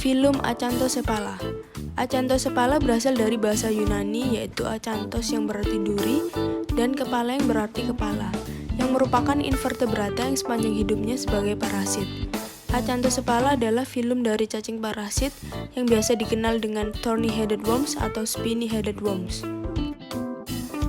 Filum Acanthosepala. Acanthosepala berasal dari bahasa Yunani yaitu acanthos yang berarti duri dan kepala yang berarti kepala, yang merupakan invertebrata yang sepanjang hidupnya sebagai parasit. Acanthosepala adalah filum dari cacing parasit yang biasa dikenal dengan thorny-headed worms atau spiny-headed worms.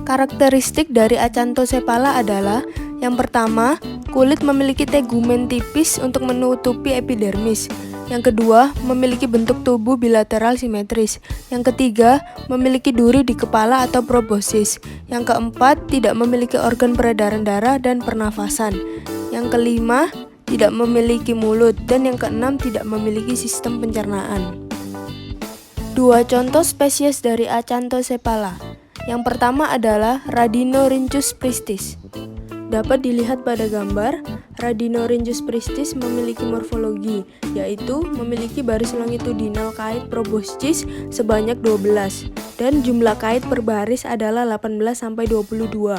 Karakteristik dari Acanthosepala adalah yang pertama, kulit memiliki tegumen tipis untuk menutupi epidermis. Yang kedua, memiliki bentuk tubuh bilateral simetris. Yang ketiga, memiliki duri di kepala atau proboscis. Yang keempat, tidak memiliki organ peredaran darah dan pernafasan. Yang kelima, tidak memiliki mulut. Dan yang keenam, tidak memiliki sistem pencernaan. Dua contoh spesies dari Acanthosepala. Yang pertama adalah Radinorhynchus pristis. Dapat dilihat pada gambar, Radinorhynchus pristis memiliki morfologi, yaitu memiliki baris longitudinal kait proboscis sebanyak 12, dan jumlah kait per baris adalah 18-22.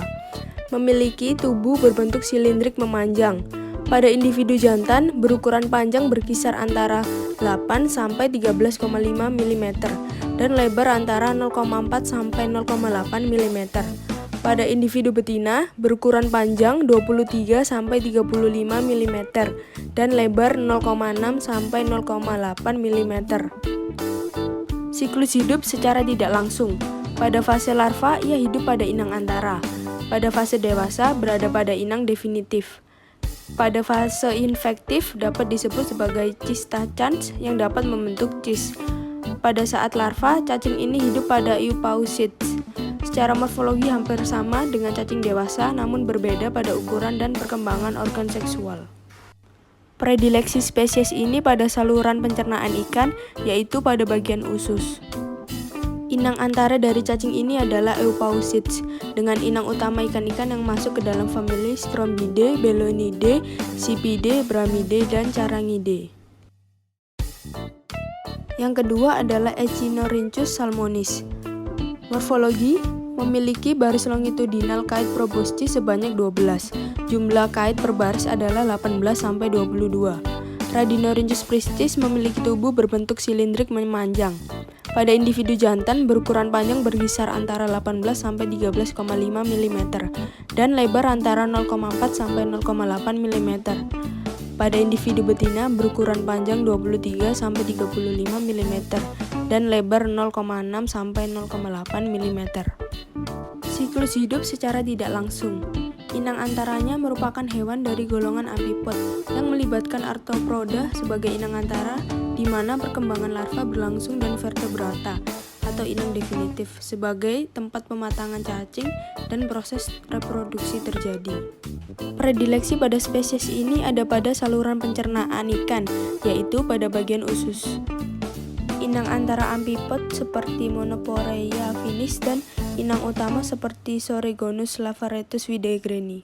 Memiliki tubuh berbentuk silindrik memanjang. Pada individu jantan, berukuran panjang berkisar antara 8-13,5 mm, dan lebar antara 0,4-0,8 mm. Pada individu betina, berukuran panjang 23-35 mm dan lebar 0,6-0,8 mm. Siklus hidup secara tidak langsung. Pada fase larva, ia hidup pada inang antara. Pada fase dewasa, berada pada inang definitif. Pada fase infektif, dapat disebut sebagai cystacans yang dapat membentuk cyst. Pada saat larva, cacing ini hidup pada eupausids. Secara morfologi hampir sama dengan cacing dewasa, namun berbeda pada ukuran dan perkembangan organ seksual. Predileksi spesies ini pada saluran pencernaan ikan, yaitu pada bagian usus. Inang antara dari cacing ini adalah eupausids, dengan inang utama ikan-ikan yang masuk ke dalam famili Strombidae, Belonidae, Scipidae, Bramidae, dan Charangidae. Yang kedua adalah Echinurhynchus salmonis. Morfologi memiliki baris longitudinal kait proboscis sebanyak 12. Jumlah kait per baris adalah 18-22. Radinorhynchus pristis memiliki tubuh berbentuk silindrik memanjang. Pada individu jantan, berukuran panjang berkisar antara 18-13,5 mm dan lebar antara 0,4-0,8 mm. Pada individu betina, berukuran panjang 23-35 mm dan lebar 0,6-0,8 mm. Siklus hidup secara tidak langsung. Inang antaranya merupakan hewan dari golongan amphipod yang melibatkan arthropoda sebagai inang antara, di mana perkembangan larva berlangsung, dan vertebrata atau inang definitif sebagai tempat pematangan cacing dan proses reproduksi terjadi. Predileksi pada spesies ini ada pada saluran pencernaan ikan, yaitu pada bagian usus. Inang antara amphipod seperti Monoporeia affinis dan inang utama seperti Soregonus lavaretus widegreni.